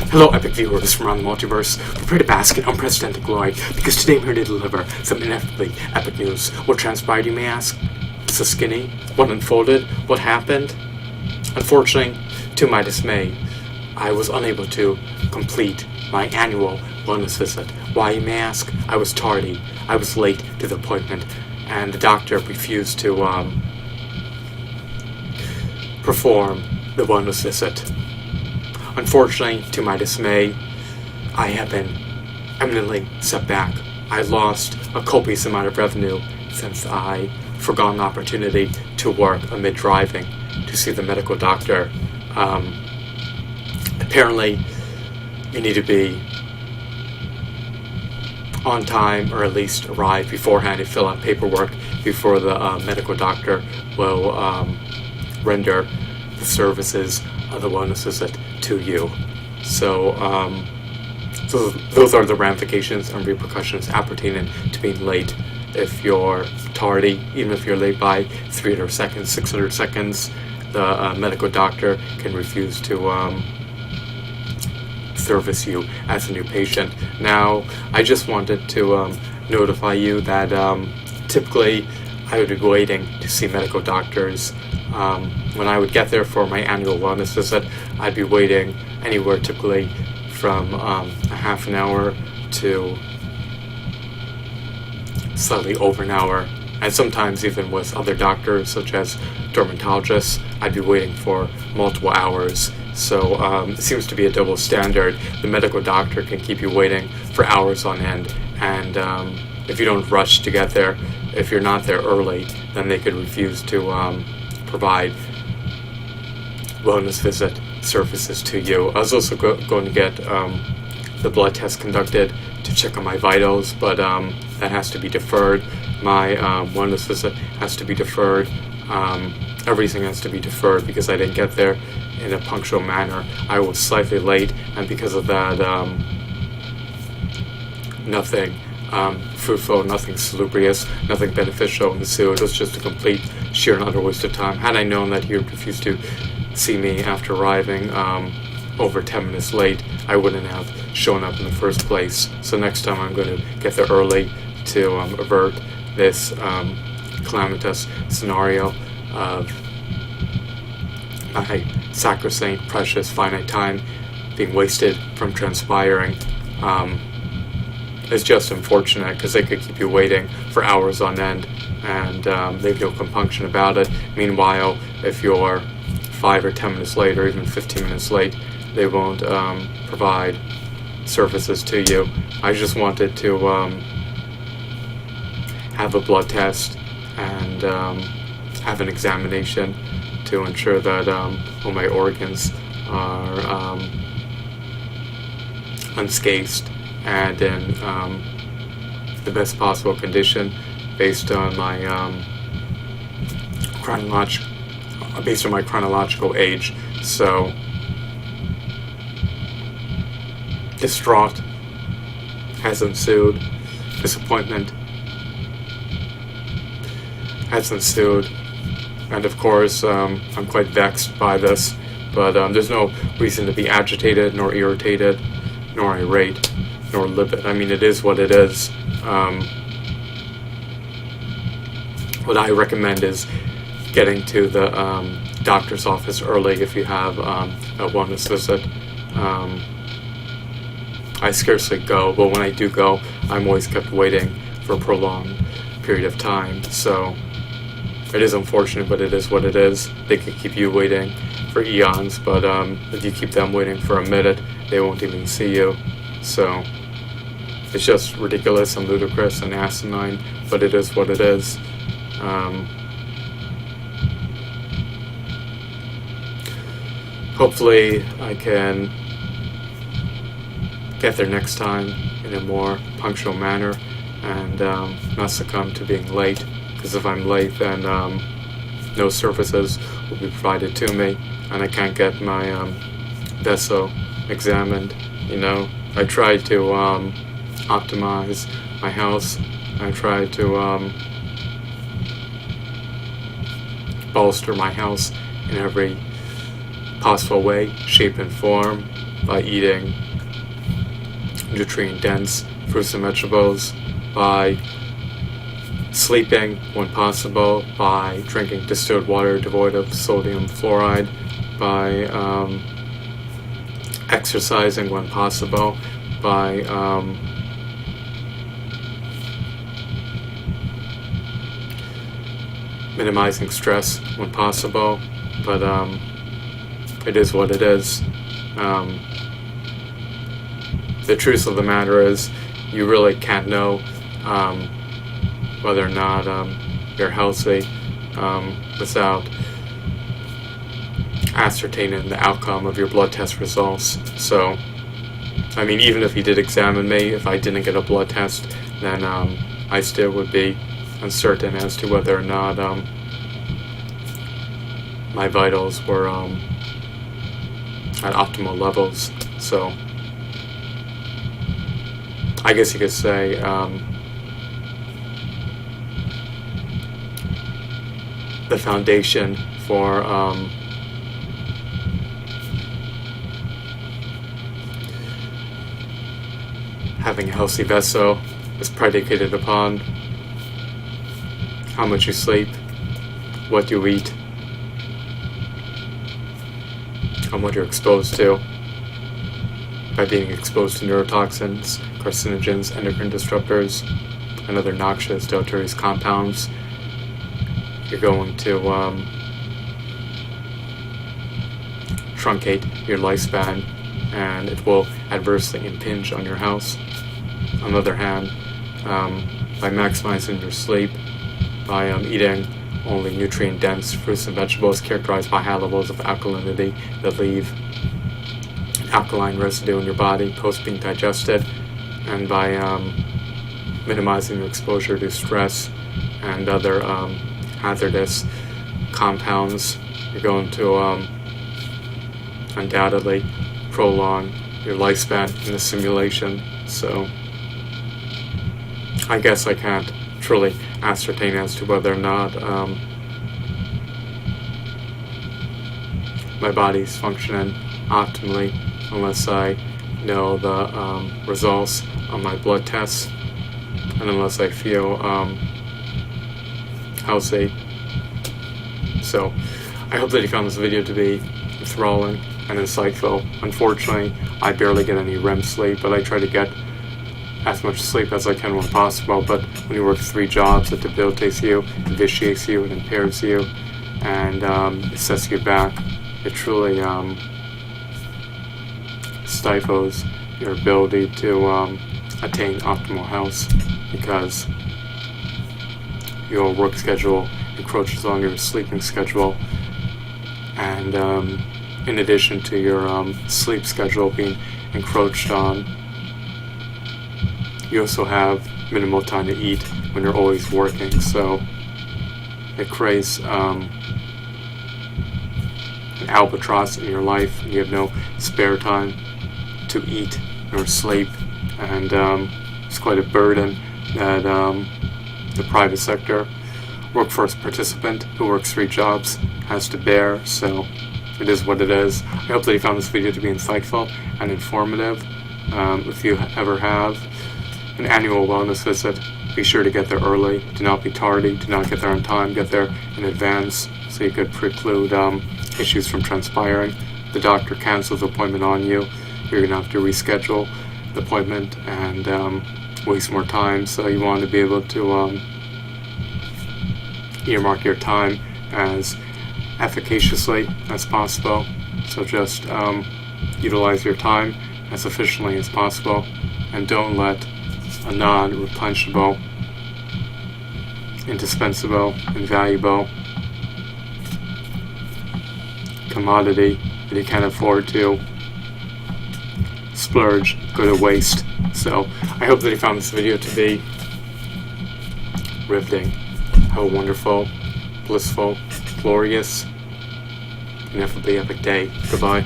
Hello, epic viewers from around the multiverse. Prepare to bask in unprecedented glory, because today I'm here to deliver some ineffably epic news. What transpired, you may ask? So skinny? What unfolded? What happened? Unfortunately, to my dismay, I was unable to complete my annual wellness visit. Why, you may ask? I was tardy. I was late to the appointment, and the doctor refused to perform the wellness visit. Unfortunately, to my dismay, I have been eminently set back. I lost a copious amount of revenue since I forgot an opportunity to work amid driving to see the medical doctor. Apparently, you need to be on time, or at least arrive beforehand and fill out paperwork before the medical doctor will render the services of the wellness visit to you. So those are the ramifications and repercussions appertaining to being late. If you're tardy, even if you're late by 300 seconds, 600 seconds, the medical doctor can refuse to service you as a new patient. Now, I just wanted to notify you that typically I would be waiting to see medical doctors. When I would get there for my annual wellness visit, I'd be waiting anywhere typically from a half an hour to slightly over an hour, and sometimes even with other doctors such as dermatologists, I'd be waiting for multiple hours. So it seems to be a double standard. The medical doctor can keep you waiting for hours on end, and if you don't rush to get there, if you're not there early, then they could refuse to provide wellness visit services to you. I was also going to get the blood test conducted to check on my vitals, but that has to be deferred. My wellness visit has to be deferred. Everything has to be deferred because I didn't get there in a punctual manner. I was slightly late, and because of that, nothing fruitful, nothing salubrious, nothing beneficial ensued. It was just a complete, sheer and utter waste of time. Had I known that he would refuse to see me after arriving over 10 minutes late, I wouldn't have shown up in the first place. So next time I'm going to get there early to avert this calamitous scenario of my sacrosanct, precious, finite time being wasted from transpiring. It's just unfortunate because they could keep you waiting for hours on end, and they have no compunction about it. Meanwhile, if you're 5 or 10 minutes late, or even 15 minutes late, they won't provide services to you. I just wanted to have a blood test and have an examination to ensure that all my organs are unscathed and in the best possible condition based on my chronological age. So, distraught has ensued, disappointment has ensued, and of course I'm quite vexed by this, but there's no reason to be agitated, nor irritated, nor irate, nor livid. I mean, it is what it is. What I recommend is getting to the doctor's office early if you have a wellness visit. I scarcely go, but when I do go, I'm always kept waiting for a prolonged period of time. So it is unfortunate, but it is what it is. They can keep you waiting for eons, but if you keep them waiting for a minute, they won't even see you. So it's just ridiculous and ludicrous and asinine, but it is what it is. Hopefully I can get there next time in a more punctual manner and not succumb to being late, because if I'm late, then no services will be provided to me, and I can't get my vessel examined. You know, I tried to optimize my house. I tried to bolster my house in every possible way, shape, and form by eating nutrient-dense fruits and vegetables, by sleeping when possible, by drinking distilled water devoid of sodium fluoride, by exercising when possible, by minimizing stress when possible. But it is what it is. The truth of the matter is, you really can't know whether or not you're healthy without ascertaining the outcome of your blood test results. So, I mean, even if you did examine me, if I didn't get a blood test, then I still would be uncertain as to whether or not my vitals were at optimal levels. So, I guess you could say the foundation for having a healthy vessel is predicated upon how much you sleep, what you eat, and what you're exposed to. By being exposed to neurotoxins, carcinogens, endocrine disruptors, and other noxious deleterious compounds, you're going to truncate your lifespan, and it will adversely impinge on your health. On the other hand, by maximizing your sleep, by eating only nutrient-dense fruits and vegetables characterized by high levels of alkalinity that leave alkaline residue in your body post being digested, and by minimizing your exposure to stress and other hazardous compounds, you're going to undoubtedly prolong your lifespan in the simulation. So I guess I can't truly ascertain as to whether or not my body's functioning optimally unless I know the results on my blood tests, and unless I feel healthy. So I hope that you found this video to be enthralling and insightful. Unfortunately, I barely get any REM sleep, but I try to get as much sleep as I can when possible. But when you work 3 jobs, it debilitates you, it vitiates you, it impairs you, and it sets you back. It truly stifles your ability to attain optimal health, because your work schedule encroaches on your sleeping schedule, and in addition to your sleep schedule being encroached on, you also have minimal time to eat when you're always working. So it creates an albatross in your life. You have no spare time to eat or sleep, and it's quite a burden that the private sector workforce participant who works 3 jobs has to bear. So it is what it is. I hope that you found this video to be insightful and informative. If you ever have an annual wellness visit, be sure to get there early. Do not be tardy. Do not get there on time. Get there in advance so you could preclude issues from transpiring. If the doctor cancels the appointment on you, you're going to have to reschedule the appointment and waste more time. So you want to be able to earmark your time as efficaciously as possible. So just utilize your time as efficiently as possible, and don't let a non-replenishable, indispensable, invaluable commodity that you can't afford to splurge go to waste. So I hope that you found this video to be riveting. Have a wonderful, blissful, glorious, ineffably epic day. Goodbye.